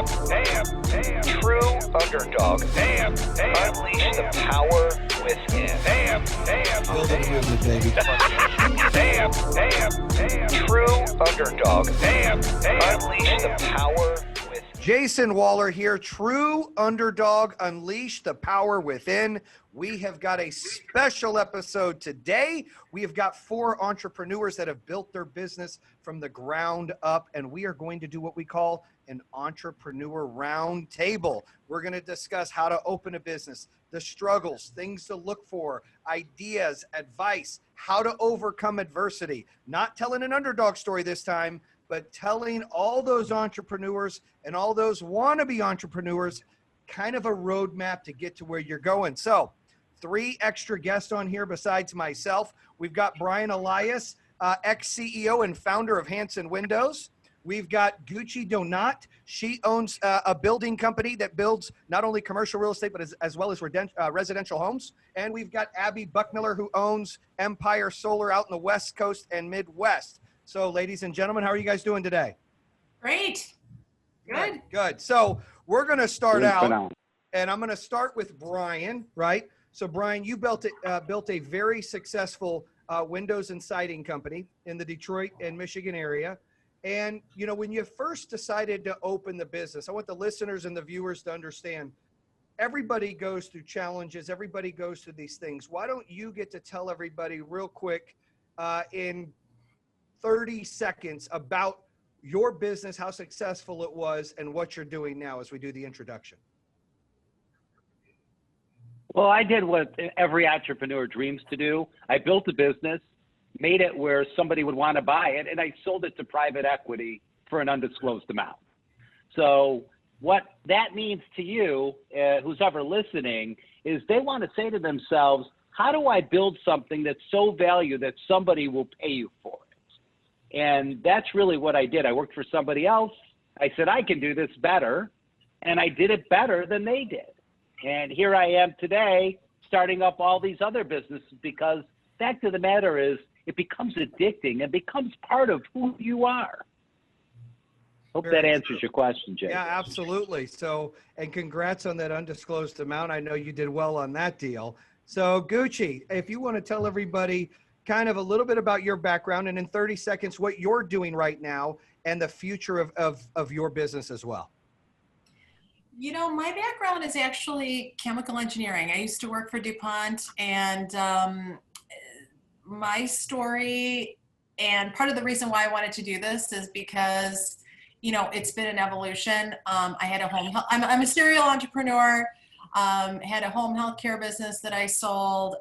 True underdog. Unleash the power within. Build a movement, baby. True underdog. Unleash the power within. Jason Waller here, True Underdog, Unleash the Power Within. We have got a special episode today. We have got 4 entrepreneurs that have built their business from the ground up, and we are going to do what we call an entrepreneur roundtable. We're going to discuss how to open a business, the struggles, things to look for, ideas, advice, how to overcome adversity. Not telling an underdog story this time, but telling all those entrepreneurs and all those wannabe entrepreneurs kind of a roadmap to get to where you're going. So 3 extra guests on here besides myself. We've got Brian Elias, ex-CEO and founder of Hanson Windows. We've got Gucci Donat. She owns a building company that builds not only commercial real estate, but as well as residential homes. And we've got Abby Buckmiller, who owns Empire Solar out in the West Coast and Midwest. So ladies and gentlemen, how are you guys doing today? Great. Good. Good. So we're going to start out, and I'm going to start with Brian, right? So Brian, you built a very successful windows and siding company in the Detroit and Michigan area. And, you know, when you first decided to open the business, I want the listeners and the viewers to understand, everybody goes through challenges. Everybody goes through these things. Why don't you get to tell everybody real quick in 30 seconds about your business, how successful it was, and what you're doing now as we do the introduction. Well, I did what every entrepreneur dreams to do. I built a business, made it where somebody would want to buy it, and I sold it to private equity for an undisclosed amount. So what that means to you, who's ever listening, is they want to say to themselves, how do I build something that's so valuable that somebody will pay you for it? And that's really what I did. I worked for somebody else. I said, I can do this better. And I did it better than they did. And here I am today starting up all these other businesses, because fact of the matter is it becomes addicting and becomes part of who you are. Hope that answers your question, Jay. Yeah, absolutely. So, and congrats on that undisclosed amount. I know you did well on that deal. So Gucci, if you want to tell everybody kind of a little bit about your background, and in 30 seconds, what you're doing right now and the future of your business as well. You know, my background is actually chemical engineering. I used to work for DuPont, and my story, and part of the reason why I wanted to do this is because, you know, it's been an evolution. I had a home, I'm a serial entrepreneur, had a home healthcare business that I sold,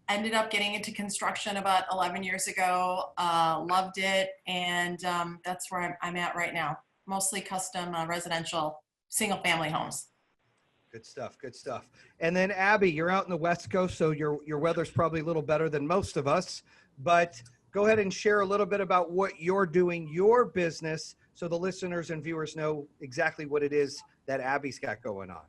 ended up getting into construction about 11 years ago, loved it, and that's where I'm at right now. Mostly custom residential single family homes. Good stuff, good stuff. And then Abby, you're out in the West Coast, so your weather's probably a little better than most of us, but go ahead and share a little bit about what you're doing, your business, so the listeners and viewers know exactly what it is that Abby's got going on.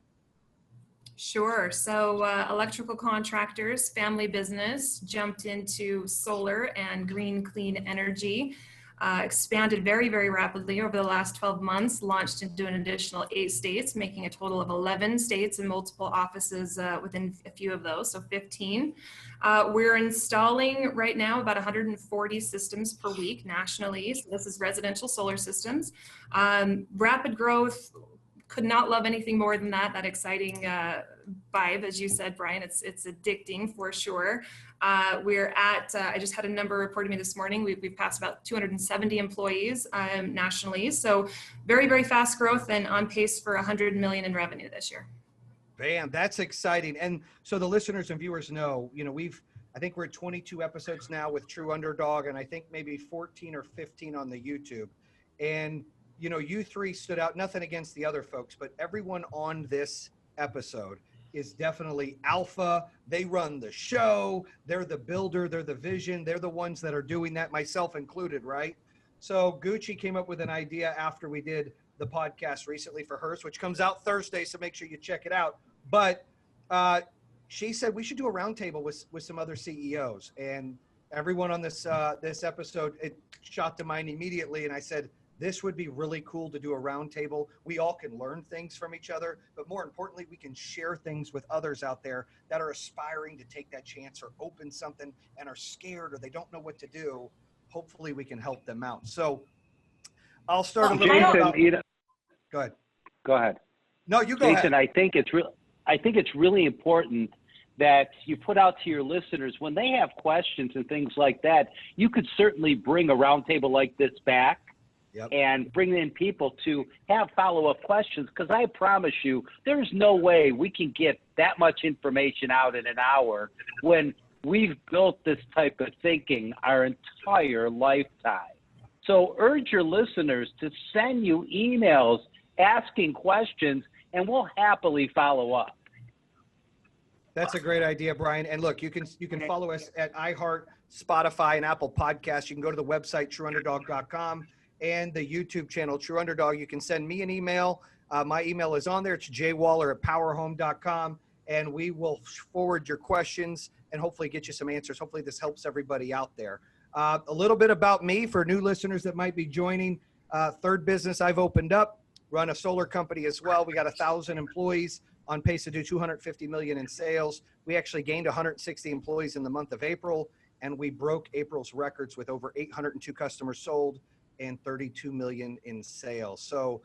Sure. So electrical contractors, family business, jumped into solar and green clean energy, expanded very, very rapidly over the last 12 months, launched into an additional 8 states, making a total of 11 states and multiple offices within a few of those, so 15. We're installing right now about 140 systems per week nationally. So this is residential solar systems. Rapid growth. Could not love anything more than that exciting vibe, as you said, Brian. It's addicting for sure. We're at, I just had a number reported to me this morning. We've passed about 270 employees nationally. So very, very fast growth and on pace for 100 million in revenue this year. Bam, that's exciting. And so the listeners and viewers know, you know, I think we're at 22 episodes now with True Underdog, and I think maybe 14 or 15 on the YouTube. And you know, you 3 stood out, nothing against the other folks, but everyone on this episode is definitely alpha. They run the show. They're the builder. They're the vision. They're the ones that are doing that, myself included, right? So Gucci came up with an idea after we did the podcast recently for hers, which comes out Thursday, so make sure you check it out. But she said we should do a roundtable with some other CEOs. And everyone on this episode, it shot to mind immediately. And I said, This would be really cool to do a roundtable. We all can learn things from each other, but more importantly, we can share things with others out there that are aspiring to take that chance or open something and are scared or they don't know what to do. Hopefully we can help them out. So I'll start a little bit about, go ahead. Go ahead. No, you go Jason, ahead. I think it's really important that you put out to your listeners when they have questions and things like that. You could certainly bring a roundtable like this back. Yep. And bring in people to have follow-up questions, because I promise you, there's no way we can get that much information out in an hour when we've built this type of thinking our entire lifetime. So urge your listeners to send you emails asking questions, and we'll happily follow up. That's a great idea, Brian. And look, you can follow us at iHeart, Spotify, and Apple Podcasts. You can go to the website, trueunderdog.com. and the YouTube channel, True Underdog. You can send me an email. My email is on there. It's jwaller@powerhome.com, and we will forward your questions and hopefully get you some answers. Hopefully this helps everybody out there. A little bit about me for new listeners that might be joining. Third business I've opened up, run a solar company as well. We got 1,000 employees, on pace to do 250 million in sales. We actually gained 160 employees in the month of April, and we broke April's records with over 802 customers sold and 32 million in sales. So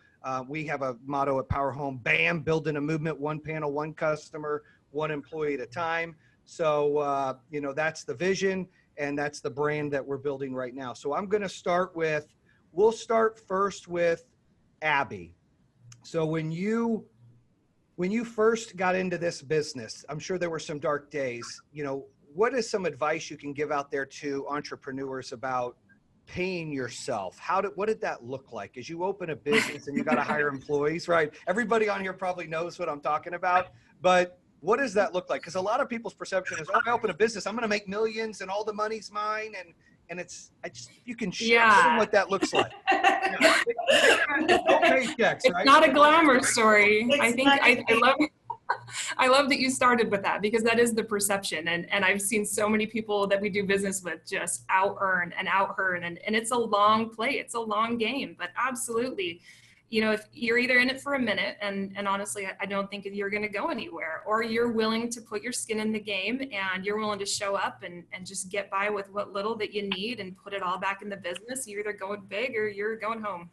we have a motto at Power Home, BAM, building a movement, one panel, one customer, one employee at a time. So, you know, that's the vision and that's the brand that we're building right now. So I'm going to start with, we'll start first with Abby. So when you first got into this business, I'm sure there were some dark days. You know, what is some advice you can give out there to entrepreneurs about paying yourself? What did that look like as you open a business and you got to hire employees, right? Everybody on here probably knows what I'm talking about, but what does that look like? Because a lot of people's perception is, oh, I open a business, I'm going to make millions and all the money's mine. And you can share what that looks like. Yeah. No paychecks, it's right? not a glamour story. I love that you started with that, because that is the perception. And I've seen so many people that we do business with just out earn and it's a long play. It's a long game, but absolutely, you know, if you're either in it for a minute and honestly, I don't think you're going to go anywhere, or you're willing to put your skin in the game and you're willing to show up and just get by with what little that you need and put it all back in the business. You're either going big or you're going home.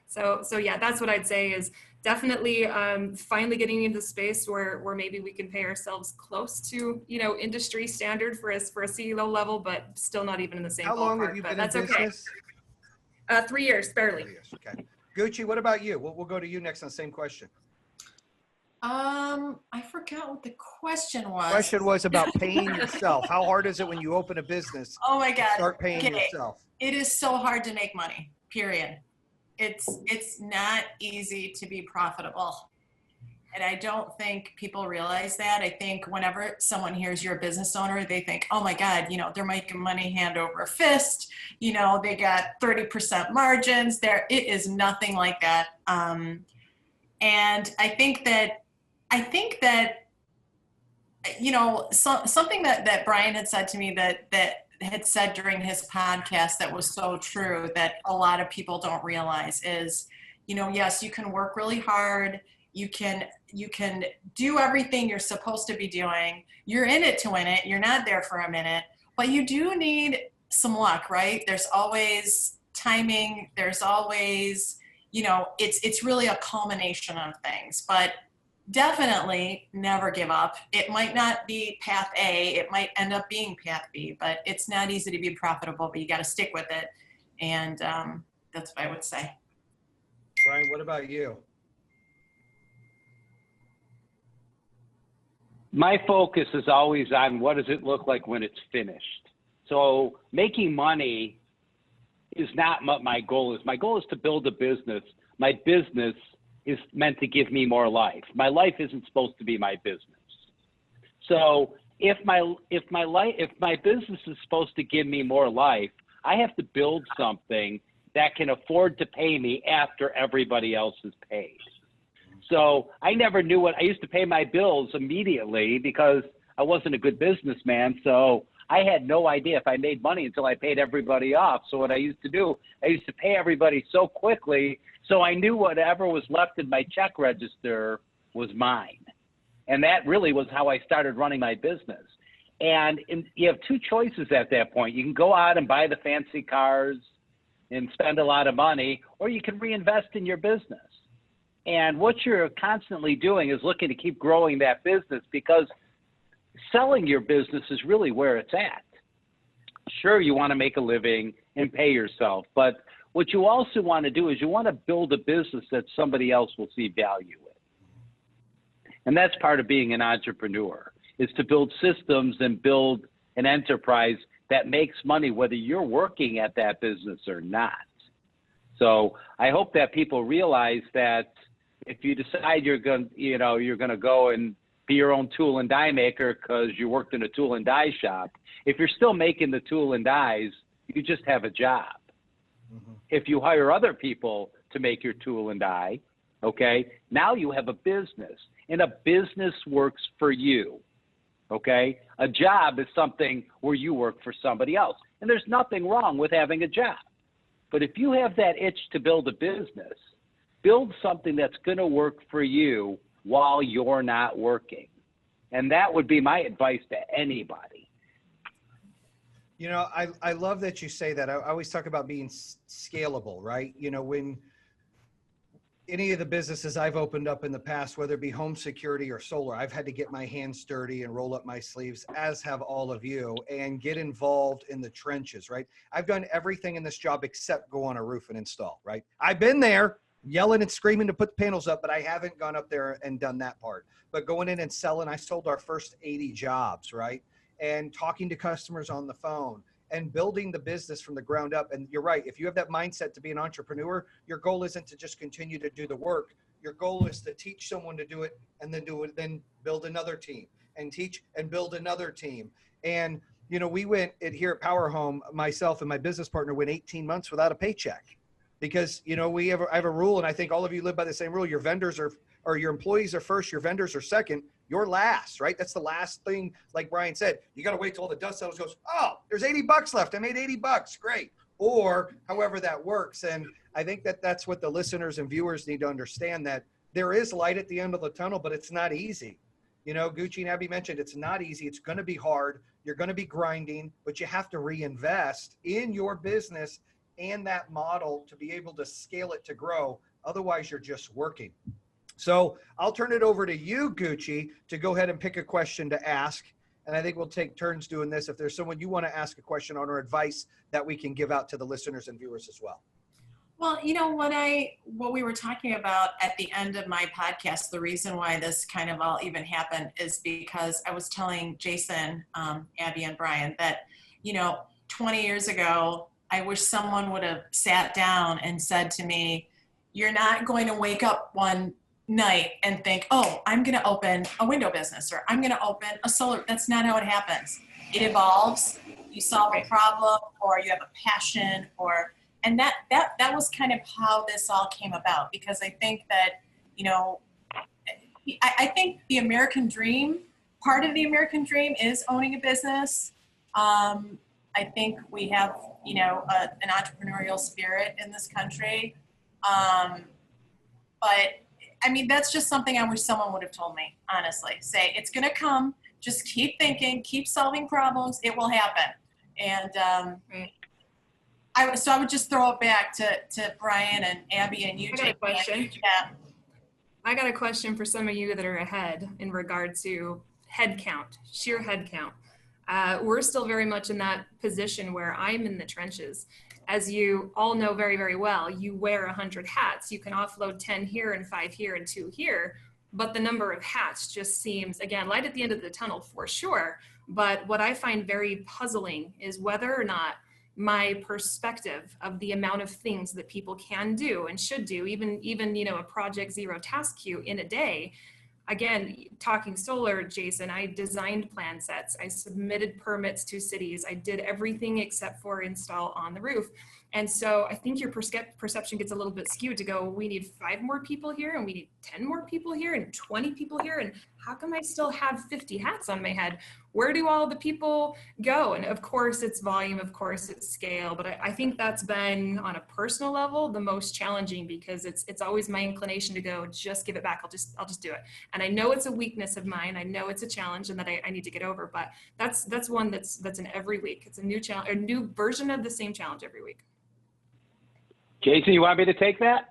So yeah, that's what I'd say is definitely finally getting into the space where maybe we can pay ourselves close to, you know, industry standard for a CEO level, but still not even in the same ballpark. How long have you been in business? 3 years, barely. 3 years, okay. Gucci, what about you? We'll go to you next on the same question. I forgot what the question was. The question was about paying yourself. How hard is it when you open a business? Oh my God. Start paying yourself. It is so hard to make money, period. It's not easy to be profitable. And I don't think people realize that. I think whenever someone hears you're a business owner, they think, oh my God, you know, they're making money hand over fist. You know, they got 30% margins there. It is nothing like that. And I think that, you know, something that Brian had said to me that had said during his podcast that was so true, that a lot of people don't realize is, you know, yes, you can work really hard. You can do everything you're supposed to be doing. You're in it to win it. You're not there for a minute, but you do need some luck, right? There's always timing. There's always, you know, it's really a culmination of things, but definitely never give up. It might not be path A. It might end up being path B, but it's not easy to be profitable, but you got to stick with it. And that's what I would say. Brian, what about you? My focus is always on what does it look like when it's finished. So making money is not what my goal is. My goal is to build a business. My business is meant to give me more life. My life isn't supposed to be my business. So if my business is supposed to give me more life, I have to build something that can afford to pay me after everybody else is paid. So I never knew I used to pay my bills immediately because I wasn't a good businessman. So I had no idea if I made money until I paid everybody off. So what I used to do, I used to pay everybody so quickly, so I knew whatever was left in my check register was mine. And that really was how I started running my business. And you have two choices at that point. You can go out and buy the fancy cars and spend a lot of money, or you can reinvest in your business. And what you're constantly doing is looking to keep growing that business, because selling your business is really where it's at. Sure, you want to make a living and pay yourself, but what you also want to do is you want to build a business that somebody else will see value in. And that's part of being an entrepreneur, is to build systems and build an enterprise that makes money whether you're working at that business or not. So I hope that people realize that if you decide you're going to go and be your own tool and die maker because you worked in a tool and die shop, if you're still making the tool and dies, you just have a job. Mm-hmm. If you hire other people to make your tool and die, okay, now you have a business, and a business works for you. Okay, a job is something where you work for somebody else, and there's nothing wrong with having a job. But if you have that itch to build a business, build something that's going to work for you while you're not working. And that would be my advice to anybody. You know, I love that you say that. I always talk about being scalable, right? You know, when any of the businesses I've opened up in the past, whether it be home security or solar, I've had to get my hands dirty and roll up my sleeves, as have all of you, and get involved in the trenches, right? I've done everything in this job except go on a roof and install, right? I've been there yelling and screaming to put the panels up, but I haven't gone up there and done that part. But going in and selling, I sold our first 80 jobs, right? And talking to customers on the phone and building the business from the ground up. And you're right, if you have that mindset to be an entrepreneur, your goal isn't to just continue to do the work. Your goal is to teach someone to do it and then do it, then build another team and teach and build another team. And, you know, we went here at Power Home, myself and my business partner went 18 months without a paycheck because, you know, I have a rule, and I think all of you live by the same rule. Your vendors or your employees are first, your vendors are second, you're last, right? That's the last thing. Like Brian said, you got to wait till all the dust settles, goes, oh, there's $80 left. I made $80. Great. Or however that works. And I think that's what the listeners and viewers need to understand, that there is light at the end of the tunnel, but it's not easy. You know, Gucci and Abby mentioned it's not easy. It's going to be hard. You're going to be grinding, but you have to reinvest in your business and that model to be able to scale it to grow. Otherwise, you're just working. So I'll turn it over to you, Gucci, to go ahead and pick a question to ask. And I think we'll take turns doing this. If there's someone you want to ask a question on or advice that we can give out to the listeners and viewers as well. Well, you know, what we were talking about at the end of my podcast, the reason why this kind of all even happened is because I was telling Jason, Abby, and Brian that, you know, 20 years ago, I wish someone would have sat down and said to me, you're not going to wake up one night and think, oh, I'm going to open a window business or I'm going to open a solar. That's not how it happens. It evolves. You solve a problem, or you have a passion, and that was kind of how this all came about, because I think that, you know, I think the American dream, part of the American dream is owning a business. I think we have, you know, an entrepreneurial spirit in this country. But I mean, that's just something I wish someone would have told me, honestly. Say, it's going to come. Just keep thinking, keep solving problems. It will happen. And I would just throw it back to Brian and Abby and you. I got a question. Yeah. I got a question for some of you that are ahead in regard to head count, sheer head count. We're still very much in that position where I'm in the trenches. As you all know very, very well, you wear 100 hats. You can offload 10 here and 5 here and 2 here, but the number of hats just seems, again, light at the end of the tunnel for sure. But what I find very puzzling is whether or not my perspective of the amount of things that people can do and should do, even you know, a Project Zero task queue in a day. Again, talking solar, Jason, I designed plan sets. I submitted permits to cities. I did everything except for install on the roof. And so I think your perception gets a little bit skewed to go, we need 5 more people here and we need 10 more people here and 20 people here. And how come I still have 50 hats on my head? Where do all the people go? And of course it's volume, of course it's scale, but I think that's been on a personal level the most challenging, because it's always my inclination to go, just give it back. I'll just do it. And I know it's a weakness of mine. I know it's a challenge and that I need to get over, but that's one that's in every week. It's a new challenge, a new version of the same challenge every week. Jason, you want me to take that?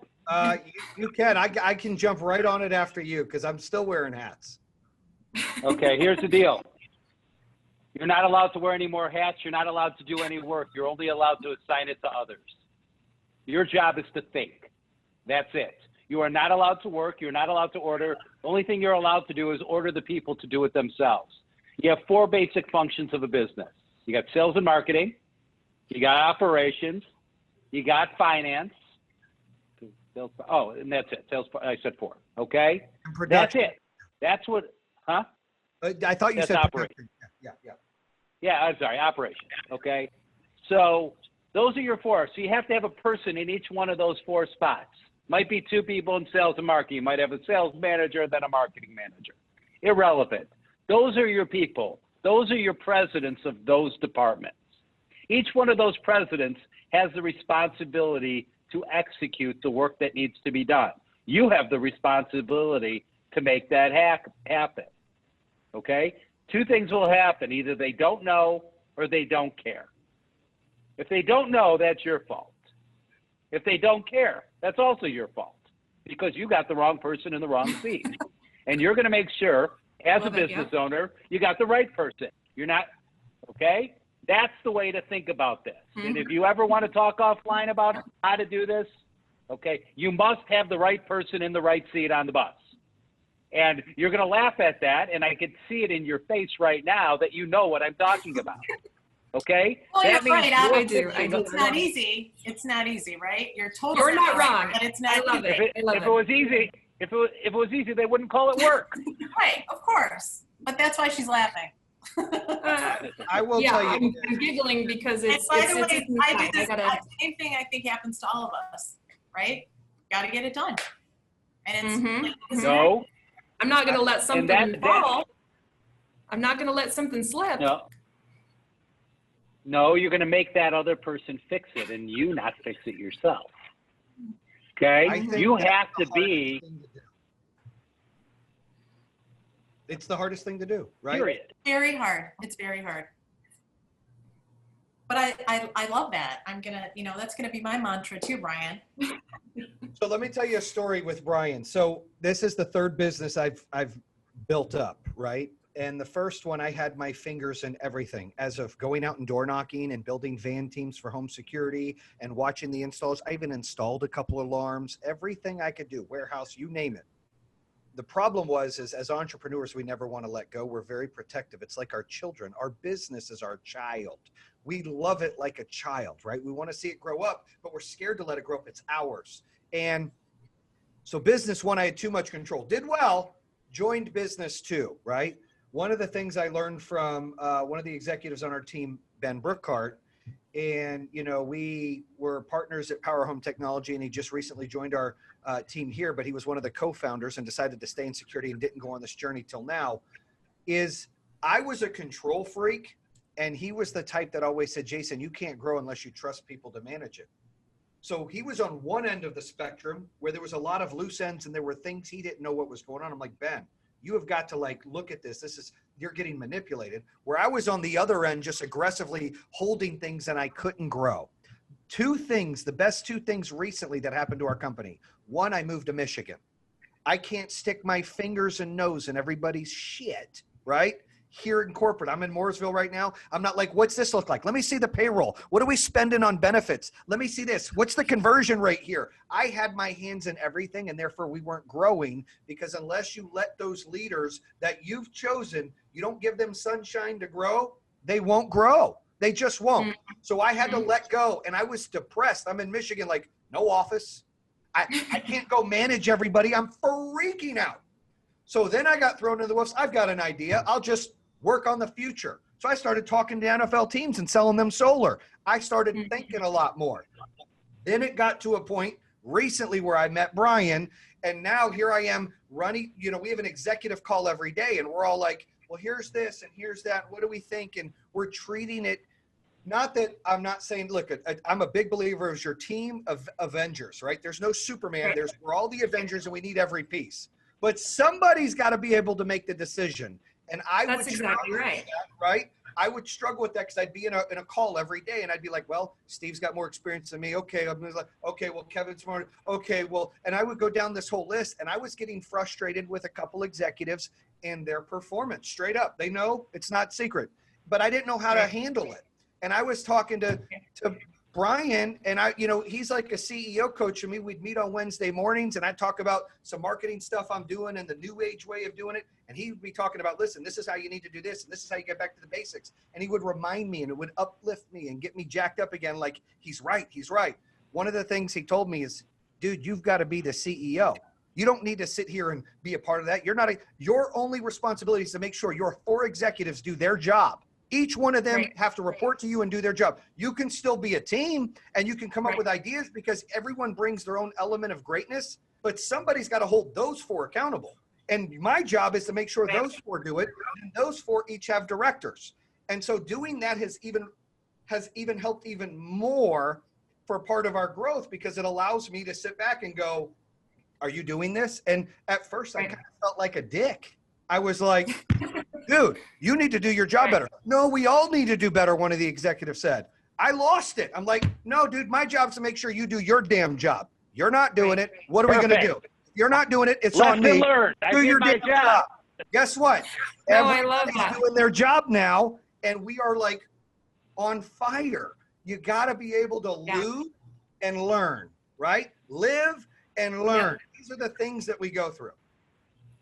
You can. I can jump right on it after you because I'm still wearing hats. Okay, here's the deal. You're not allowed to wear any more hats. You're not allowed to do any work. You're only allowed to assign it to others. Your job is to think. That's it. You are not allowed to work. You're not allowed to order. The only thing you're allowed to do is order the people to do it themselves. You have 4 basic functions of a business. You got sales and marketing. You got operations. You got finance. Oh, and that's it. Sales. I said 4. Okay. That's it. That's what. Huh? I thought you That's said operation. Yeah. Yeah, I'm sorry. Operations. Okay. So those are your 4. So you have to have a person in each one of those 4 spots. Might be 2 people in sales and marketing. You might have a sales manager, then a marketing manager. Irrelevant. Those are your people. Those are your presidents of those departments. Each one of those presidents has the responsibility to execute the work that needs to be done. You have the responsibility to make that happen. Okay? 2 things will happen. Either they don't know or they don't care. If they don't know, that's your fault. If they don't care, that's also your fault, because you got the wrong person in the wrong seat. And you're going to make sure, as a business owner, you got the right person. You're not, okay? That's the way to think about this. And if you ever want to talk offline about how to do this, okay, you must have the right person in the right seat on the bus. And you're going to laugh at that, and I can see it in your face right now that you know what I'm talking about. Okay? Well, that you're right. I do. It's not easy. It's not easy, right? You're totally You're not wrong. but it's not I love easy. it. If it was easy, if it was easy, they wouldn't call it work. Right, of course. But that's why she's laughing. I will tell you. I'm giggling because it's. By the way, I do this. gotta, Same thing I think happens to all of us, right? Got to get it done. And it's No. I'm not going to let something that- fall. I'm not going to let something slip. No, you're going to make that other person fix it and you not fix it yourself. Okay? You have to be. It's the hardest thing to do, right? Period. very hard. It's very hard. But I love that. I'm going to, that's going to be my mantra too, Brian. So let me tell you a story with Brian. So this is the 3rd business I've built up, right? And the first one, I had my fingers in everything, as of going out and door knocking and building van teams for home security and watching the installs. I even installed a couple of alarms, everything I could do, warehouse, you name it. The problem is as entrepreneurs, we never want to let go. We're very protective. It's like our children. Our business is our child. We love it like a child, right? We want to see it grow up, but we're scared to let it grow up. It's ours. And so business 1, I had too much control. Did well, joined business 2, right? One of the things I learned from one of the executives on our team, Ben Brookhart, and, we were partners at Power Home Technology, and he just recently joined our team here, but he was one of the co-founders and decided to stay in security and didn't go on this journey till now, is I was a control freak, and he was the type that always said, Jason, you can't grow unless you trust people to manage it. So he was on one end of the spectrum where there was a lot of loose ends and there were things he didn't know what was going on. I'm like, Ben, you have got to look at this. You're getting manipulated. Where I was on the other end, just aggressively holding things and I couldn't grow. 2 things, the best 2 things recently that happened to our company. 1, I moved to Michigan. I can't stick my fingers and nose in everybody's shit, right? Here in corporate, I'm in Mooresville right now. I'm not like, what's this look like? Let me see the payroll. What are we spending on benefits? Let me see this. What's the conversion rate here? I had my hands in everything, and therefore we weren't growing, because unless you let those leaders that you've chosen, you don't give them sunshine to grow, they won't grow. They just won't. So I had to let go, and I was depressed. I'm in Michigan, like, no office. I can't go manage everybody. I'm freaking out. So then I got thrown into the wolves. I've got an idea. I'll just work on the future. So I started talking to NFL teams and selling them solar. I started thinking a lot more. Then it got to a point recently where I met Brian, and now here I am running, we have an executive call every day, and we're all like, well, here's this and here's that. What do we think? And we're treating it, not that I'm not saying, look, I'm a big believer of your team of Avengers, right? There's no Superman. We're all the Avengers, and we need every piece. But somebody's got to be able to make the decision. And That's exactly right. Right? I would struggle with that because I'd be in a call every day, and I'd be like, well, Steve's got more experience than me. Okay. I'm like, okay, well, Kevin's more. Okay, well, and I would go down this whole list, and I was getting frustrated with a couple executives and their performance. Straight up. They know it's not secret, but I didn't know how to handle it. And I was talking to Brian, and he's like a CEO coach to me. We'd meet on Wednesday mornings, and I'd talk about some marketing stuff I'm doing and the new age way of doing it. And he would be talking about, listen, this is how you need to do this, and this is how you get back to the basics. And he would remind me, and it would uplift me and get me jacked up again. Like, he's right. One of the things he told me is, dude, you've got to be the CEO. You don't need to sit here and be a part of that. Your only responsibility is to make sure your 4 executives do their job. Each one of them have to report to you and do their job. You can still be a team, and you can come up with ideas because everyone brings their own element of greatness, but somebody's got to hold those 4 accountable. And my job is to make sure those 4 do it, and those 4 each have directors. And so doing that has even helped even more for part of our growth, because it allows me to sit back and go, are you doing this? And at first I kind of felt like a dick. I was like, dude, you need to do your job better. No, we all need to do better, one of the executives said. I lost it. I'm like, no, dude, my job is to make sure you do your damn job. You're not doing it. What are we going to do? If you're not doing it, it's on me. Do your damn job. Guess what? I love that. Doing their job now, and we are like on fire. You got to be able to lose and learn, right? Live and learn. These are the things that we go through.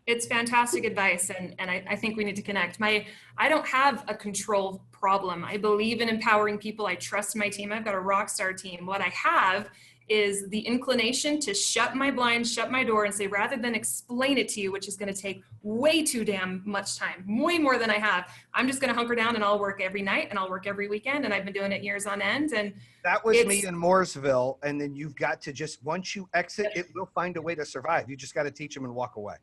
It's fantastic advice, and I think we need to connect. I don't have a control problem. I believe in empowering people. I trust my team. I've got a rock star team. What I have is the inclination to shut my blinds, shut my door, and say, rather than explain it to you, which is going to take way too damn much time, way more than I have, I'm just going to hunker down and I'll work every night and I'll work every weekend. And I've been doing it years on end. And that was me in Mooresville. And then you've got to just, once you exit, it will find a way to survive. You just got to teach them and walk away.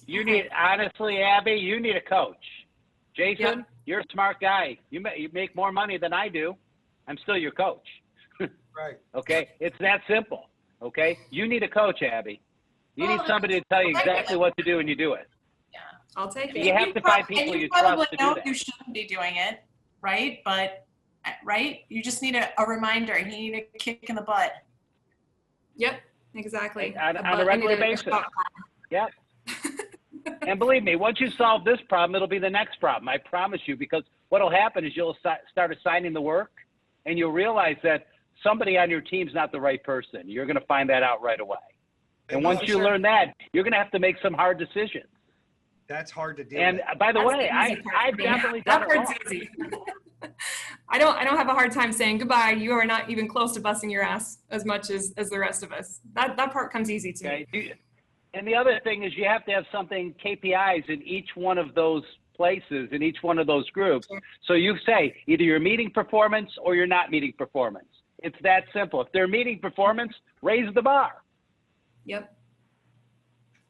You need, honestly, Abby, you need a coach. Jason, you're a smart guy. You make more money than I do. I'm still your coach. Right. Okay. It's that simple. Okay. You need a coach, Abby. You need somebody to tell you exactly what to do, and you do it. Yeah. I'll take it. You have to find people you trust to do that. You shouldn't be doing it, right? But, right? You just need a reminder. You need a kick in the butt. Yep. Exactly. On a regular basis. Yep. And believe me, once you solve this problem, it'll be the next problem. I promise you, because what'll happen is you'll start assigning the work, and you'll realize that somebody on your team's not the right person. You're going to find that out right away. And once you learn that, you're going to have to make some hard decisions. That's hard to do. And by the way, I've definitely done it wrong. Easy. I don't have a hard time saying goodbye. You are not even close to busting your ass as much as the rest of us. That part comes easy to me. And the other thing is you have to have something, KPIs in each one of those places, in each one of those groups. So you say either you're meeting performance or you're not meeting performance. It's that simple. If they're meeting performance, raise the bar. Yep.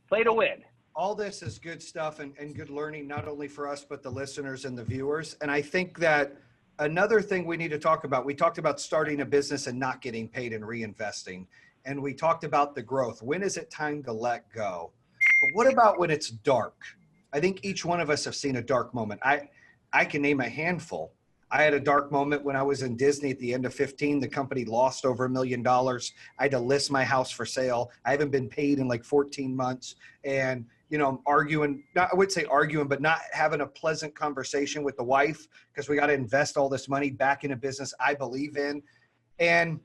Play to win. All this is good stuff and good learning, not only for us, but the listeners and the viewers. And I think that another thing we need to talk about, we talked about starting a business and not getting paid and reinvesting. And we talked about the growth. When is it time to let go? But what about when it's dark? I think each one of us have seen a dark moment. I can name a handful. I had a dark moment when I was in Disney at the end of 15. The company lost over $1 million. I had to list my house for sale. I haven't been paid in like 14 months. And, I'm arguing, I would say arguing, but not having a pleasant conversation with the wife because we got to invest all this money back in a business I believe in. And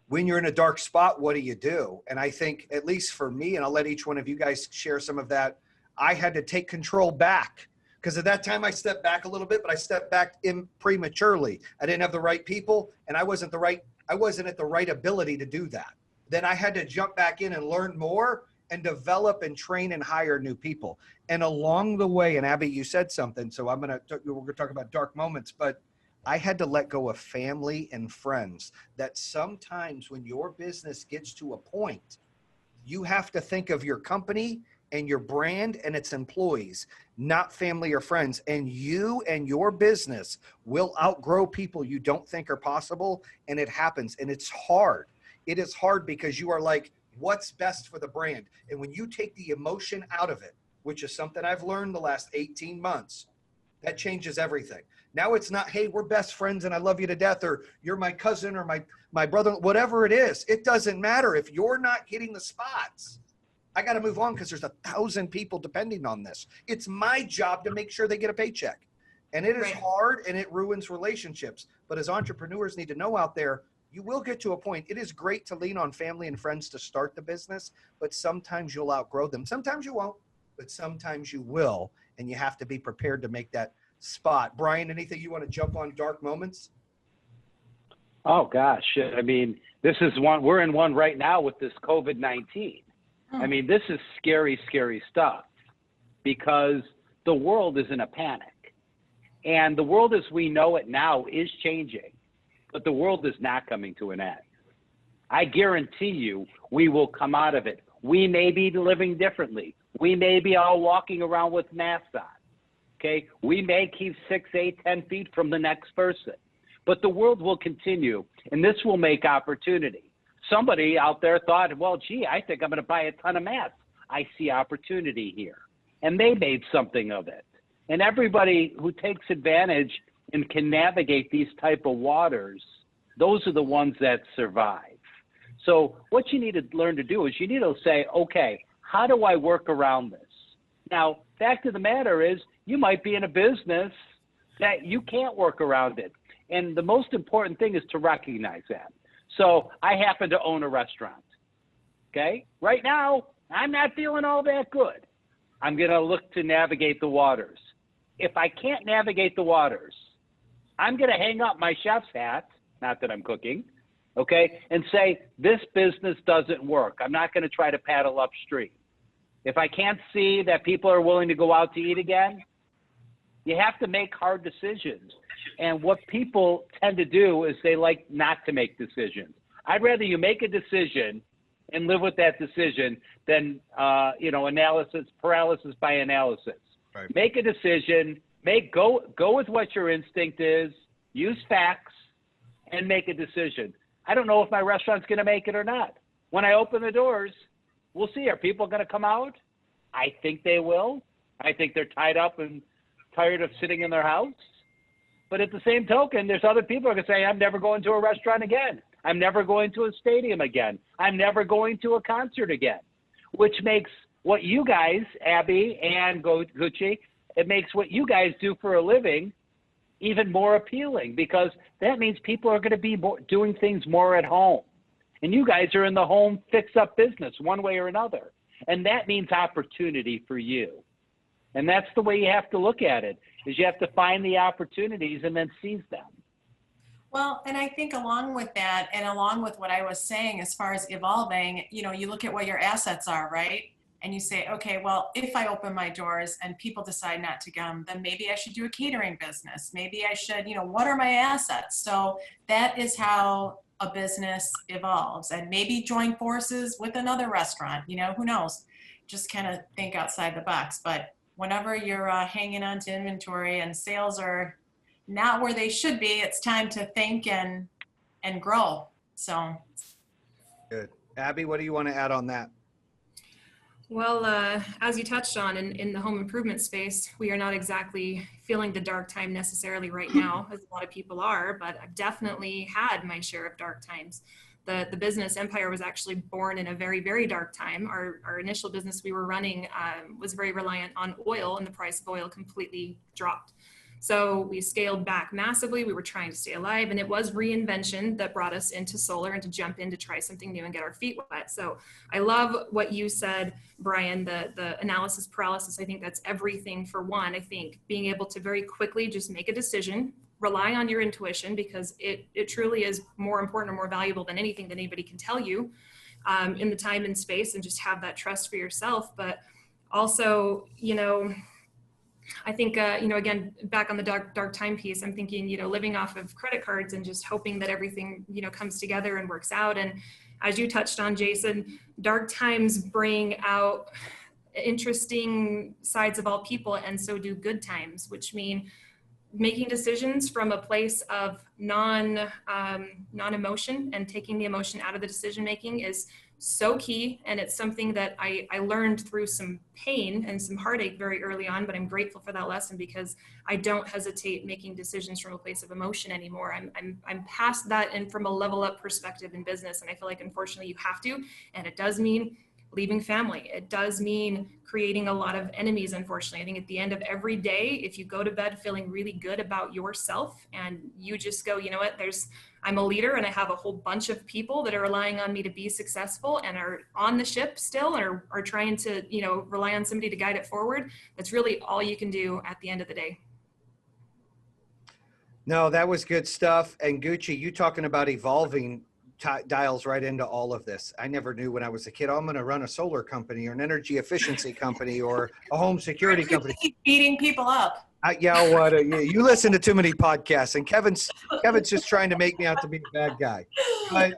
when you're in a dark spot, what do you do? And I think, at least for me, and I'll let each one of you guys share some of that, I had to take control back. Because at that time I stepped back a little bit, but I stepped back prematurely. I didn't have the right people, and I wasn't at the right ability to do that. Then I had to jump back in and learn more and develop and train and hire new people. And along the way, and Abby, you said something, so we're going to talk about dark moments, but I had to let go of family and friends that sometimes when your business gets to a point, you have to think of your company and your brand and its employees, not family or friends. And you and your business will outgrow people you don't think are possible. And it happens. And it's hard. It is hard because you are like, what's best for the brand? And when you take the emotion out of it, which is something I've learned the last 18 months, that changes everything. Now it's not, hey, we're best friends and I love you to death, or you're my cousin or my brother, whatever it is. It doesn't matter. If you're not hitting the spots, I got to move on because there's 1,000 people depending on this. It's my job to make sure they get a paycheck. And it is hard and it ruins relationships. But as entrepreneurs need to know out there, you will get to a point. It is great to lean on family and friends to start the business, but sometimes you'll outgrow them. Sometimes you won't, but sometimes you will. And you have to be prepared to make that spot. Brian, anything you want to jump on dark moments? Oh gosh, I mean, this is one, we're in one right now with this COVID-19. I mean, this is scary, scary stuff because the world is in a panic. And the world as we know it now is changing, but the world is not coming to an end. I guarantee you we will come out of it. We may be living differently. We may be all walking around with masks on. Okay, we may keep 6, 8, 10 feet from the next person, but the world will continue, and this will make opportunity. Somebody out there thought, well, gee, I think I'm going to buy a ton of masks. I see opportunity here, and they made something of it. And everybody who takes advantage and can navigate these type of waters, those are the ones that survive. So what you need to learn to do is you need to say, okay, how do I work around this? Now, fact of the matter is, you might be in a business that you can't work around it. And the most important thing is to recognize that. So I happen to own a restaurant, okay? Right now, I'm not feeling all that good. I'm gonna look to navigate the waters. If I can't navigate the waters, I'm gonna hang up my chef's hat, not that I'm cooking, okay? And say, this business doesn't work. I'm not gonna try to paddle upstream. If I can't see that people are willing to go out to eat again, you have to make hard decisions. And what people tend to do is they like not to make decisions. I'd rather you make a decision and live with that decision than, paralysis by analysis. Right. Make a decision, go with what your instinct is, use facts, and make a decision. I don't know if my restaurant's going to make it or not. When I open the doors, we'll see. Are people going to come out? I think they will. I think they're tied up and tired of sitting in their house. But at the same token, there's other people who are going to say, I'm never going to a restaurant again. I'm never going to a stadium again. I'm never going to a concert again, which makes what you guys, Abby and Gucci, it makes what you guys do for a living even more appealing because that means people are going to be doing things more at home. And you guys are in the home fix-up business one way or another. And that means opportunity for you. And that's the way you have to look at it, is you have to find the opportunities and then seize them. Well, and I think along with that, and along with what I was saying, as far as evolving, you look at what your assets are, right? And you say, okay, well, if I open my doors and people decide not to come, then maybe I should do a catering business. Maybe I should, what are my assets? So that is how a business evolves, and maybe join forces with another restaurant, who knows? Just kind of think outside the box. But whenever you're hanging on to inventory and sales are not where they should be, it's time to think and grow. So good. Abby, what do you want to add on that? Well, as you touched on in the home improvement space, we are not exactly feeling the dark time necessarily right now, as a lot of people are, but I've definitely had my share of dark times. The business empire was actually born in a very, very dark time. Our initial business we were running was very reliant on oil, and the price of oil completely dropped. So we scaled back massively. We were trying to stay alive, and it was reinvention that brought us into solar and to jump in to try something new and get our feet wet. So I love what you said, Brian, the analysis paralysis. I think that's everything for one. I think being able to very quickly just make a decision, rely on your intuition, because it truly is more important or more valuable than anything that anybody can tell you. in the time and space, and just have that trust for yourself. But also, I think, again, back on the dark time piece, I'm thinking, living off of credit cards and just hoping that everything, comes together and works out. And as you touched on, Jason, dark times bring out interesting sides of all people, and so do good times, which mean making decisions from a place of non-emotion and taking the emotion out of the decision making is so key. And it's something that I learned through some pain and some heartache very early on, but I'm grateful for that lesson because I don't hesitate making decisions from a place of emotion anymore. I'm past that, and from a level up perspective in business. And I feel like, unfortunately, you have to, and it does mean leaving family. It does mean creating a lot of enemies, unfortunately. I think at the end of every day, if you go to bed feeling really good about yourself and you just go, you know what, I'm a leader and I have a whole bunch of people that are relying on me to be successful and are on the ship still, or are trying to, rely on somebody to guide it forward. That's really all you can do at the end of the day. No, that was good stuff. And Gucci, you talking about evolving dials right into all of this. I never knew when I was a kid, I'm going to run a solar company or an energy efficiency company or a home security company. Keep beating people up. You listen to too many podcasts, and Kevin's just trying to make me out to be a bad guy. But,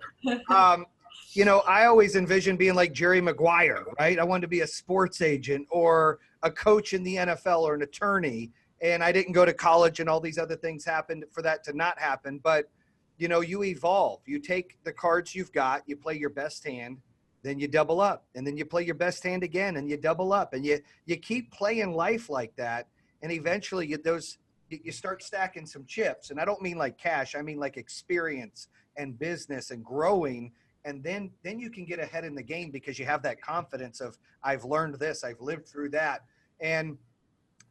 I always envisioned being like Jerry Maguire, right? I wanted to be a sports agent or a coach in the NFL or an attorney. And I didn't go to college, and all these other things happened for that to not happen. But you evolve. You take the cards you've got, you play your best hand, then you double up, and then you play your best hand again, and you double up, and you keep playing life like that, and eventually you start stacking some chips. And I don't mean like cash, I mean like experience and business and growing, and then you can get ahead in the game because you have that confidence of, I've learned this, I've lived through that. And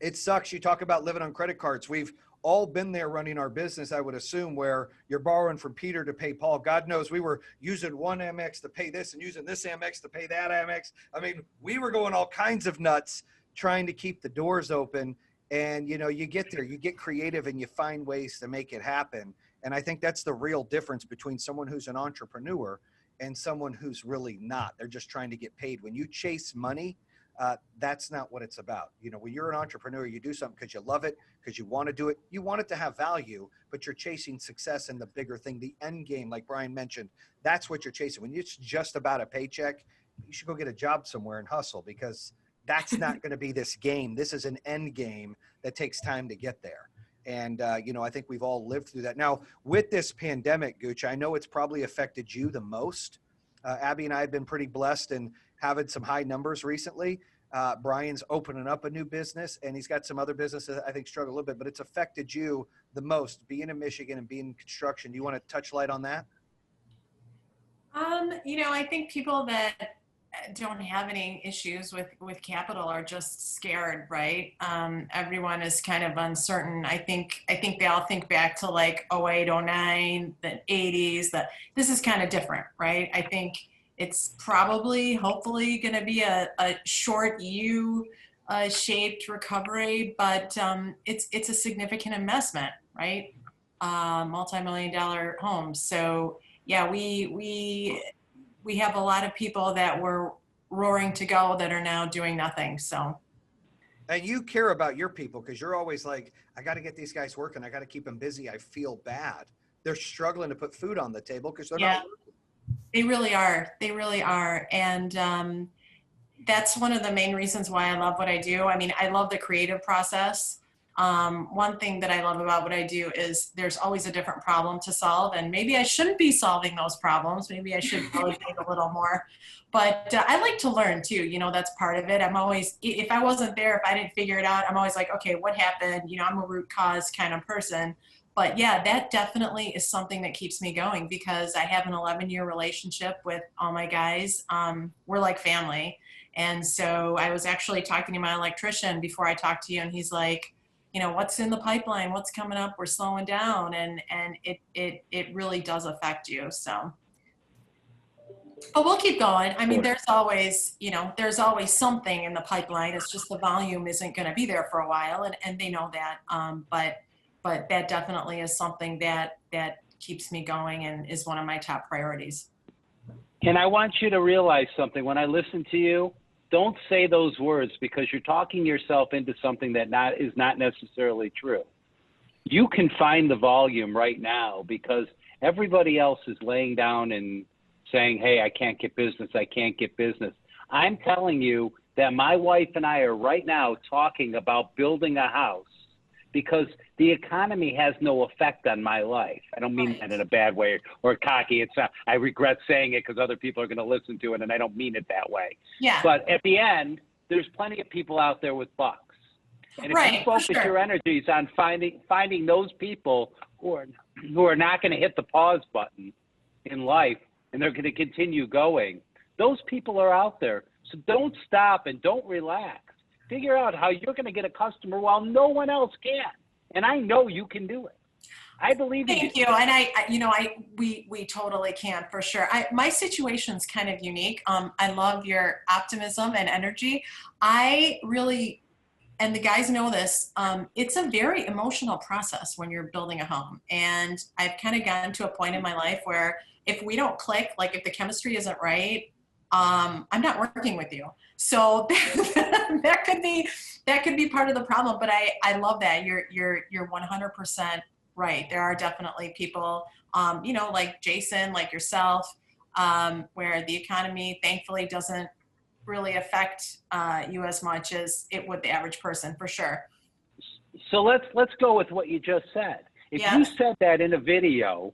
it sucks. You talk about living on credit cards. We've all been there running our business, I would assume, where you're borrowing from Peter to pay Paul. God knows we were using one Amex to pay this and using this Amex to pay that Amex. I mean, we were going all kinds of nuts trying to keep the doors open. And, you get there, you get creative, and you find ways to make it happen. And I think that's the real difference between someone who's an entrepreneur and someone who's really not. They're just trying to get paid. When you chase money, that's not what it's about. When you're an entrepreneur, you do something because you love it, because you want to do it. You want it to have value, but you're chasing success and the bigger thing, the end game, like Brian mentioned. That's what you're chasing. When it's just about a paycheck, you should go get a job somewhere and hustle, because that's not going to be this game. This is an end game that takes time to get there. And, I think we've all lived through that. Now, with this pandemic, Gooch, I know it's probably affected you the most. Abby and I have been pretty blessed and having some high numbers recently. Brian's opening up a new business, and he's got some other businesses I think struggle a little bit, but it's affected you the most, being in Michigan and being in construction. Do you want to touch light on that? I think people that don't have any issues with capital are just scared, right? Everyone is kind of uncertain. I think they all think back to like 08, 09, the 80s, that this is kind of different, right? I think it's probably, hopefully, going to be a short U-shaped recovery, but it's a significant investment, right? Multi-million-dollar homes. So yeah, we have a lot of people that were roaring to go that are now doing nothing. So. And you care about your people, because you're always like, I got to get these guys working. I got to keep them busy. I feel bad. They're struggling to put food on the table because they're not working. They really are. They really are. And that's one of the main reasons why I love what I do. I mean, I love the creative process. One thing that I love about what I do is there's always a different problem to solve, and maybe I shouldn't be solving those problems. Maybe I should probably think a little more, but I like to learn too. That's part of it. I'm always, if I wasn't there, if I didn't figure it out, I'm always like, okay, what happened? I'm a root cause kind of person. But yeah, that definitely is something that keeps me going, because I have an 11-year relationship with all my guys. We're like family. And so I was actually talking to my electrician before I talked to you, and he's like, what's in the pipeline? What's coming up? We're slowing down. And it really does affect you. So, but we'll keep going. I mean, there's always something in the pipeline. It's just the volume isn't going to be there for a while. And they know that. But that definitely is something that keeps me going and is one of my top priorities. And I want you to realize something. When I listen to you, don't say those words because you're talking yourself into something that is not necessarily true. You can find the volume right now because everybody else is laying down and saying, hey, I can't get business. I can't get business. I'm telling you that my wife and I are right now talking about building a house because the economy has no effect on my life. I don't mean that in a bad way or cocky. It's not, I regret saying it because other people are going to listen to it, and I don't mean it that way. Yeah. But at the end, there's plenty of people out there with bucks. And if you focus your energies on finding those people who are not going to hit the pause button in life and they're going to continue going, those people are out there. So don't stop and don't relax. Figure out how you're going to get a customer while no one else can. And I know you can do it. I believe in you. Thank you. And we totally can, for sure. My situation's kind of unique. I love your optimism and energy. I really, and the guys know this, it's a very emotional process when you're building a home. And I've kind of gotten to a point in my life where if we don't click, like if the chemistry isn't right, I'm not working with you. So that could be part of the problem. But I love that you're 100% right. There are definitely people, like Jason, like yourself, where the economy thankfully doesn't really affect you as much as it would the average person, for sure. So let's go with what you just said. If you said that in a video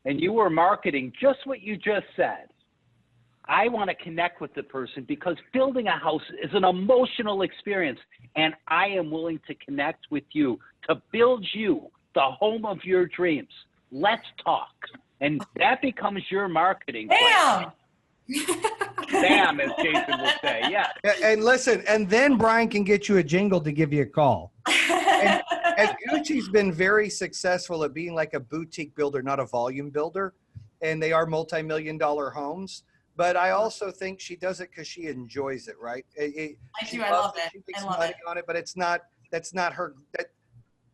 and you were marketing just what you just said, I want to connect with the person because building a house is an emotional experience, and I am willing to connect with you to build you the home of your dreams. Let's talk. And that becomes your marketing plan. Bam, as Jason would say, yeah. And listen, and then Brian can get you a jingle to give you a call. And Gucci's been very successful at being like a boutique builder, not a volume builder. And they are multi-million-dollar homes. But I also think she does it because she enjoys it, right? I do. I love it. She makes money on it, but that's not her.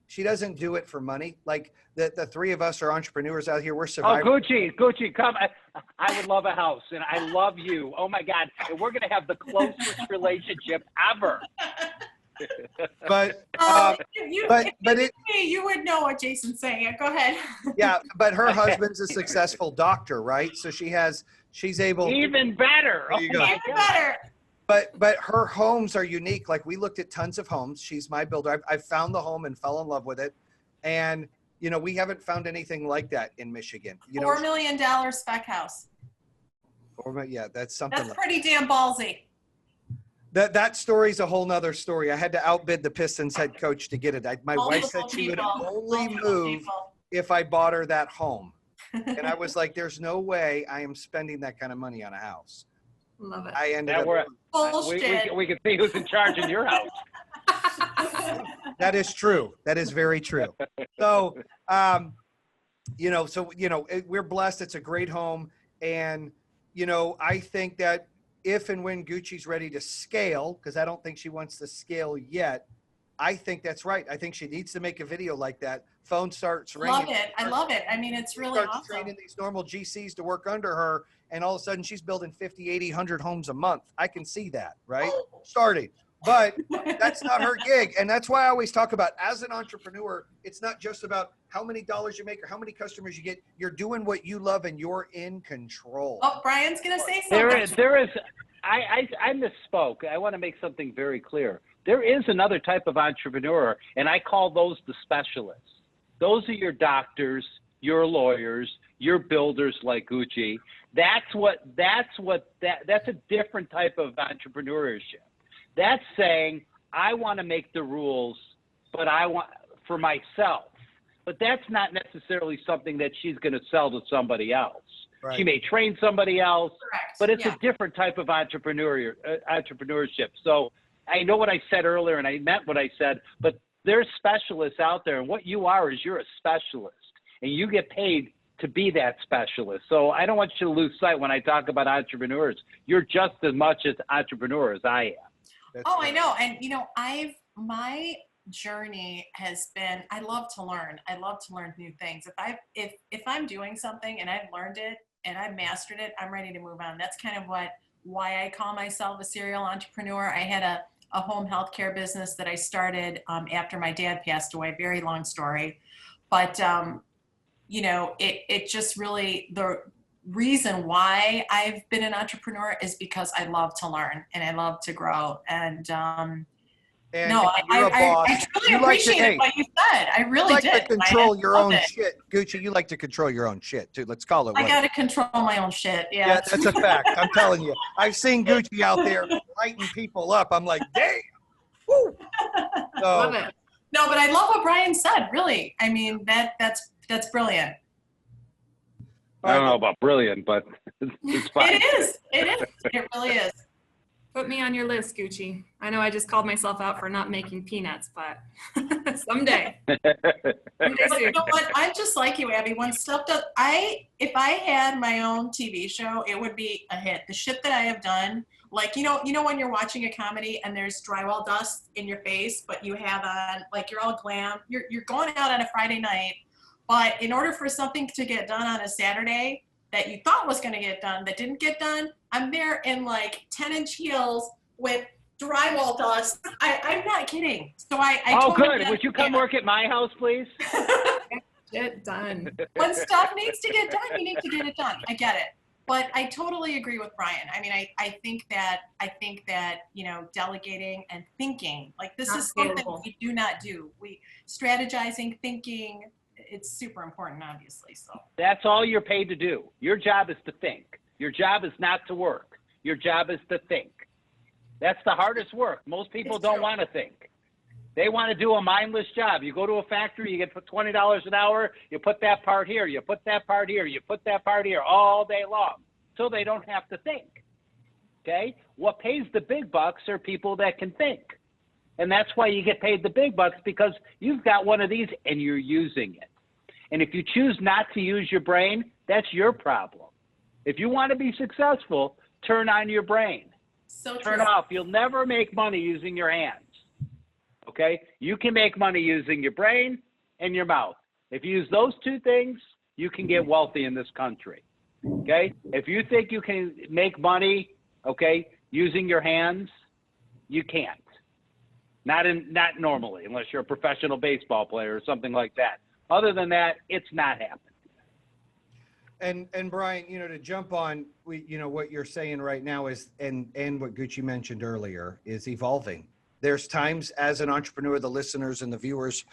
She doesn't do it for money. Like the three of us are entrepreneurs out here. We're survivors. Oh, Gucci, come. I would love a house, and I love you. Oh my God, and we're gonna have the closest relationship ever. But you would know what Jason's saying. Go ahead. Yeah, but her husband's a successful doctor, right? So she's able. Even better. There you go. Even better. But her homes are unique. Like we looked at tons of homes. She's my builder. I found the home and fell in love with it. And, we haven't found anything like that in Michigan. $4 million spec house. Yeah, that's something. That's pretty damn ballsy. That story's a whole nother story. I had to outbid the Pistons head coach to get it. My wife said she would only move if I bought her that home. And I was like, there's no way I am spending that kind of money on a house. Love it. I ended up. We can see who's in charge in your house. That is true. That is very true. So, we're blessed. It's a great home. And, I think that if and when Gucci's ready to scale, because I don't think she wants to scale yet, I think that's right. I think she needs to make a video like that. Phone starts ringing. Love it. I love it. I mean, it's really awesome. Training these normal GCs to work under her, and all of a sudden she's building 50, 80, 100 homes a month. I can see that, right? Starting. But that's not her gig. And that's why I always talk about, as an entrepreneur, it's not just about how many dollars you make or how many customers you get. You're doing what you love and you're in control. Oh, Brian's going to say something. There is. I misspoke. I want to make something very clear. There is another type of entrepreneur, and I call those the specialists. Those are your doctors, your lawyers, your builders like Gucci. That's a different type of entrepreneurship. That's saying, I want to make the rules, but I want for myself. But that's not necessarily something that she's going to sell to somebody else. Right. She may train somebody else, correct, but it's a different type of entrepreneurship. So I know what I said earlier, and I meant what I said, but there's specialists out there, and what you are is you're a specialist, and you get paid to be that specialist. So I don't want you to lose sight when I talk about entrepreneurs. You're just as much an entrepreneur as I am. That's right. I know. And, my journey has been, I love to learn. I love to learn new things. If I'm doing something and I've learned it, and I've mastered it, I'm ready to move on. That's kind of why I call myself a serial entrepreneur. I had a home healthcare business that I started after my dad passed away. Very long story, but it just really, the reason why I've been an entrepreneur is because I love to learn and I love to grow. And And no, you're a boss. I truly You like to- appreciated what you said. I really like did. to control I your loved own it. shit. Gucci, you like to control your own shit too. Let's call it I what got it to control my own shit. is. Yeah. Yeah, that's a fact. I'm telling you. I've seen Gucci out there lighting people up. I'm like, damn. Woo. Love So, it. No, but I love what Brian said. Really, I mean that's brilliant. I don't know about brilliant, but it's fine. It is. It really is. Put me on your list, Gucci. I know I just called myself out for not making peanuts, but someday. Someday But you soon. know what? I'm just like you, Abby. When stuff does, if I had my own TV show, it would be a hit. The shit that I have done, like you know when you're watching a comedy and there's drywall dust in your face, but you have on like you're all glam. You're going out on a Friday night, but in order for something to get done on a Saturday that you thought was going to get done that didn't get done, I'm there in like 10-inch heels with drywall dust. I'm not kidding. So I Oh, totally good. Would you come work at my house, please? Get done. When stuff needs to get done, you need to get it done. I get it. But I totally agree with Brian. I mean, I think that, delegating and thinking, like this Not is something scalable. we do not do. Strategizing, thinking, it's super important, obviously. So That's all you're paid to do. Your job is to think. Your job is not to work. Your job is to think. That's the hardest work. Most people It's don't true. want to think. They want to do a mindless job. You go to a factory, you get $20 an hour, you put that part here, you put that part here, you put that part here all day long, so they don't have to think. Okay? What pays the big bucks are people that can think. And that's why you get paid the big bucks, because you've got one of these and you're using it. And if you choose not to use your brain, that's your problem. If you want to be successful, turn on your brain. so Turn true. off. You'll never make money using your hands. Okay? You can make money using your brain and your mouth. If you use those two things, you can get wealthy in this country. Okay? If you think you can make money, okay, using your hands, you can't. Not normally, unless you're a professional baseball player or something like that. Other than that, it's not happening. and Brian, to jump on, what you're saying right now is, and what Gucci mentioned earlier is evolving. There's times as an entrepreneur, the listeners and the viewers,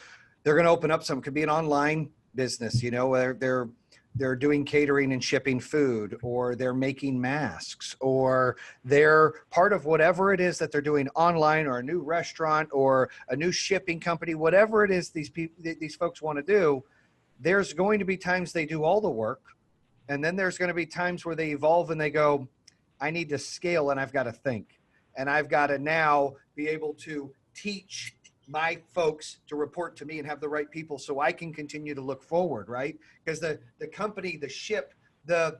they're going to open up some, could be an online business, where they're doing catering and shipping food, or they're making masks, or they're part of whatever it is that they're doing online, or a new restaurant, or a new shipping company, whatever it is these folks want to do. There's going to be times they do all the work. And then there's going to be times where they evolve and they go, I need to scale and I've got to think. And I've got to now be able to teach my folks to report to me and have the right people so I can continue to look forward, right? Because the company, the ship, the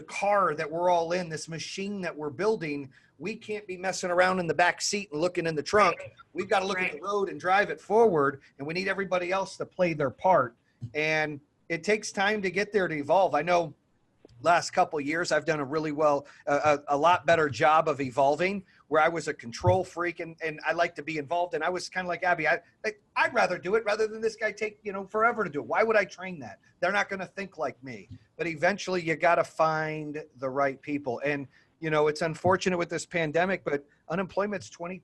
car that we're all in, this machine that we're building, we can't be messing around in the back seat and looking in the trunk. We've got to look at the road and drive it forward, and we need everybody else to play their part. And it takes time to get there to evolve. I know last couple of years, I've done a really a lot better job of evolving, where I was a control freak and I like to be involved. And I was kind of like Abby, I'd rather do it rather than this guy take, forever to do it. Why would I train that? They're not going to think like me. But eventually you got to find the right people. And, it's unfortunate with this pandemic, but unemployment's 20%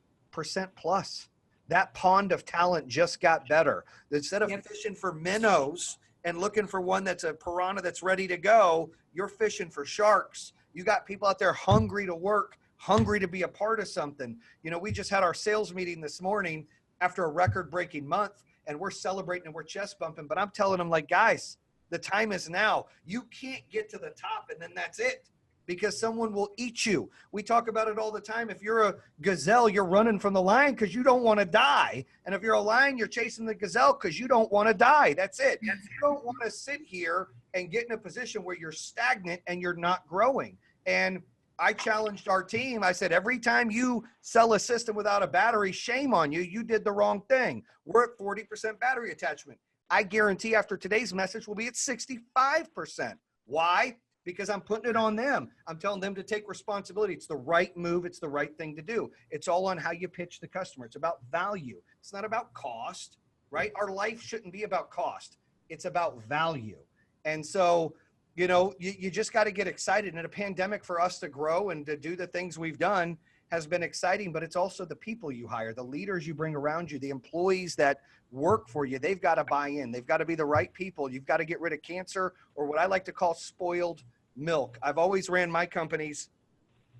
plus. That pond of talent just got better. Instead of fishing for minnows and looking for one that's a piranha that's ready to go, you're fishing for sharks. You got people out there hungry to work, hungry to be a part of something. We just had our sales meeting this morning after a record-breaking month, and we're celebrating and we're chest bumping. But I'm telling them, like, guys, the time is now. You can't get to the top and then that's it, because someone will eat you. We talk about it all the time. If you're a gazelle, you're running from the lion because you don't want to die. And if you're a lion, you're chasing the gazelle because you don't want to die. That's it. You don't want to sit here and get in a position where you're stagnant and you're not growing. And I challenged our team. I said, every time you sell a system without a battery, shame on you. You did the wrong thing. We're at 40% battery attachment. I guarantee after today's message, we'll be at 65%. Why? because I'm putting it on them. I'm telling them to take responsibility. It's the right move. It's the right thing to do. It's all on how you pitch the customer. It's about value. It's not about cost, right? Our life shouldn't be about cost. It's about value. And so, you know, you just got to get excited. And a pandemic for us to grow and to do the things we've done has been exciting, but it's also the people you hire, the leaders you bring around you, the employees that work for you. They've got to buy in. They've got to be the right people. You've got to get rid of cancer, or what I like to call spoiled milk. I've always ran my companies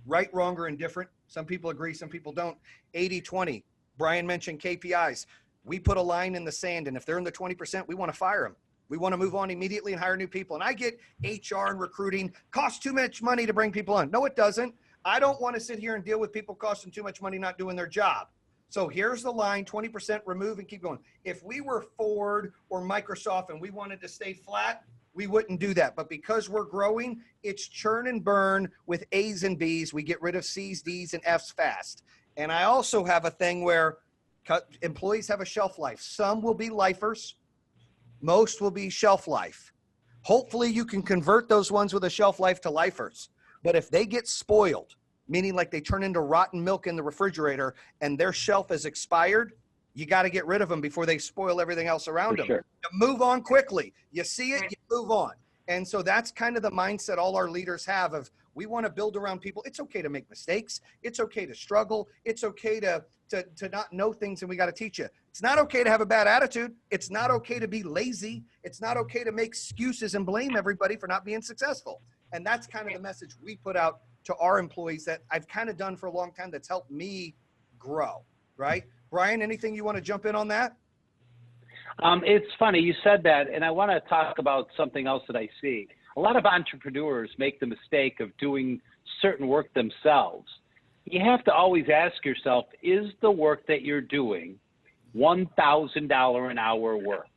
right, wrong, or indifferent. Some people agree, some people don't. 80-20. Brian mentioned KPIs. We put a line in the sand, and if they're in the 20%, we want to fire them. We want to move on immediately and hire new people. And I get HR and recruiting costs too much money to bring people on. No, it doesn't. I don't want to sit here and deal with people costing too much money not doing their job. So here's the line, 20% remove and keep going. If we were Ford or Microsoft and we wanted to stay flat, we wouldn't do that. But because we're growing, it's churn and burn with A's and B's. We get rid of C's, D's, and F's fast. And I also have a thing where employees have a shelf life. Some will be lifers. Most will be shelf life. Hopefully you can convert those ones with a shelf life to lifers. But if they get spoiled, meaning like they turn into rotten milk in the refrigerator and their shelf is expired, you got to get rid of them before they spoil everything else around them. Sure. You move on quickly. You see it, you move on. And so that's kind of the mindset all our leaders have of, we want to build around people. It's okay to make mistakes. It's okay to struggle. It's okay to not know things, and we got to teach you. It's not okay to have a bad attitude. It's not okay to be lazy. It's not okay to make excuses and blame everybody for not being successful. And that's kind of the message we put out to our employees that I've kind of done for a long time that's helped me grow, right? Brian, anything you want to jump in on that? It's funny you said that, and I want to talk about something else that I see. A lot of entrepreneurs make the mistake of doing certain work themselves. You have to always ask yourself, is the work that you're doing $1,000 an hour work?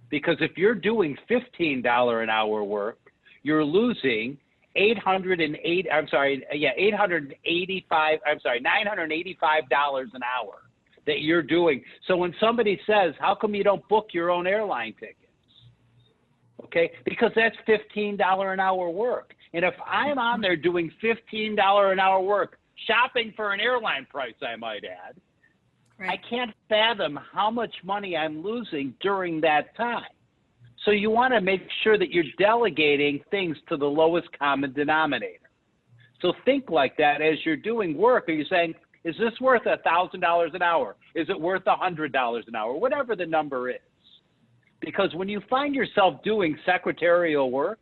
Because if you're doing $15 an hour work, you're losing $985 an hour that you're doing. So when somebody says, how come you don't book your own airline tickets? Okay, because that's $15 an hour work. And if I'm on there doing $15 an hour work, shopping for an airline price, I might add, right, I can't fathom how much money I'm losing during that time. So you want to make sure that you're delegating things to the lowest common denominator. So think like that as you're doing work. Are you saying, is this worth $1,000 an hour? Is it worth $100 an hour? Whatever the number is. Because when you find yourself doing secretarial work,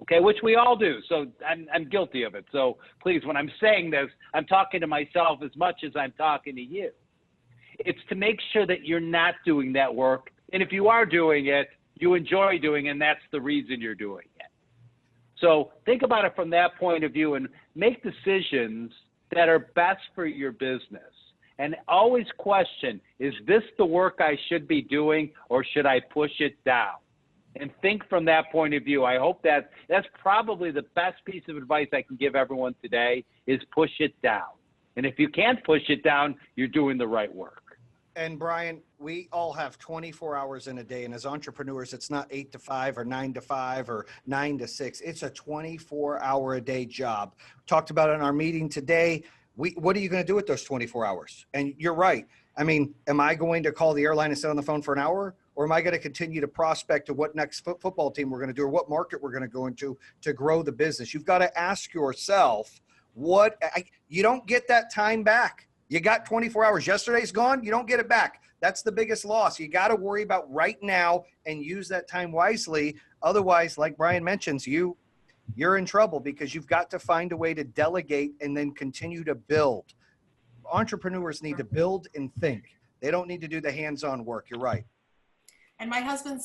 okay, which we all do, so I'm guilty of it. So please, when I'm saying this, I'm talking to myself as much as I'm talking to you. It's to make sure that you're not doing that work. And if you are doing it, you enjoy doing it, and that's the reason you're doing it. So think about it from that point of view and make decisions that are best for your business. And always question, is this the work I should be doing, or should I push it down? And think from that point of view. I hope that's probably the best piece of advice I can give everyone today is push it down. And if you can't push it down, you're doing the right work. And Brian, we all have 24 hours in a day. And as entrepreneurs, it's not 8 to 5 or 9 to 5 or 9 to 6. It's a 24-hour-a-day job. Talked about it in our meeting today. What are you going to do with those 24 hours? And you're right. I mean, am I going to call the airline and sit on the phone for an hour? Or am I going to continue to prospect to what next football team we're going to do or what market we're going to go into to grow the business? You've got to ask yourself, you don't get that time back. You got 24 hours. Yesterday's gone. You don't get it back. That's the biggest loss. You got to worry about right now and use that time wisely. Otherwise, like Brian mentions, you're in trouble because you've got to find a way to delegate and then continue to build. Entrepreneurs need to build and think. They don't need to do the hands-on work. You're right. And my husband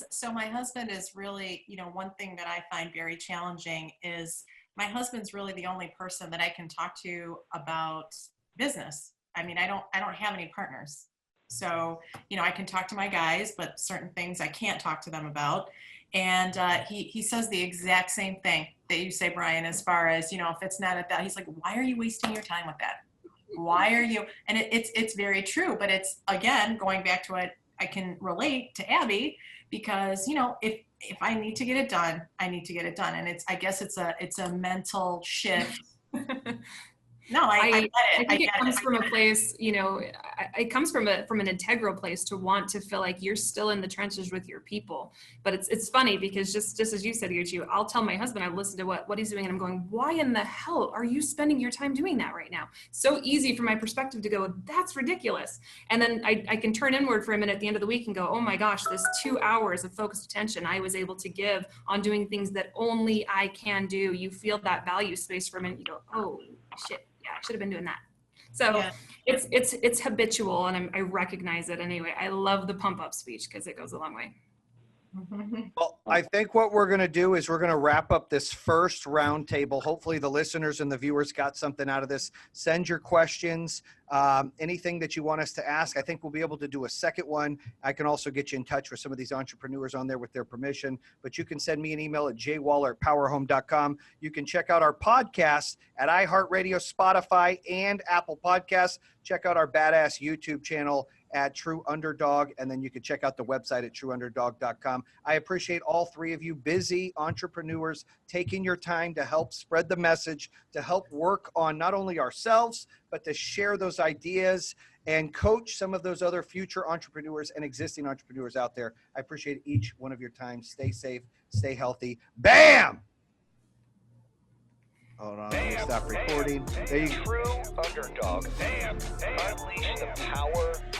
is really, one thing that I find very challenging is my husband's really the only person that I can talk to about business. I mean, I don't have any partners. So, I can talk to my guys, but certain things I can't talk to them about. And he says the exact same thing that you say, Brian, as far as, if it's not at that, he's like, why are you wasting your time with that? Why are you? And it's very true, but it's, again, going back to what I can relate to Abby, because, if I need to get it done, I need to get it done. And I guess it's a mental shift. No, I get it. I think it comes from a place, you know, it comes from an integral place to want to feel like you're still in the trenches with your people. But it's funny because just as you said, Yuchi, I'll tell my husband, I've listened to what he's doing and I'm going, why in the hell are you spending your time doing that right now? So easy from my perspective to go, that's ridiculous. And then I can turn inward for a minute at the end of the week and go, oh my gosh, this 2 hours of focused attention I was able to give on doing things that only I can do. You feel that value space for a minute. You go, oh shit. Yeah, I should have been doing that. So Yeah. it's habitual, and I recognize it anyway. I love the pump up speech because it goes a long way. Well, I think what we're going to do is we're going to wrap up this first roundtable. Hopefully the listeners and the viewers got something out of this. Send your questions, anything that you want us to ask. I think we'll be able to do a second one. I can also get you in touch with some of these entrepreneurs on there with their permission, but you can send me an email at jwaller@powerhome.com. You can check out our podcast at iHeartRadio, Spotify, and Apple Podcasts. Check out our badass YouTube channel at True Underdog, and then you can check out the website at trueunderdog.com. I appreciate all three of you busy entrepreneurs taking your time to help spread the message, to help work on not only ourselves, but to share those ideas and coach some of those other future entrepreneurs and existing entrepreneurs out there. I appreciate each one of your time. Stay safe, stay healthy. Bam! Hold on, let me stop recording. There you go. True Underdog. Unleash the power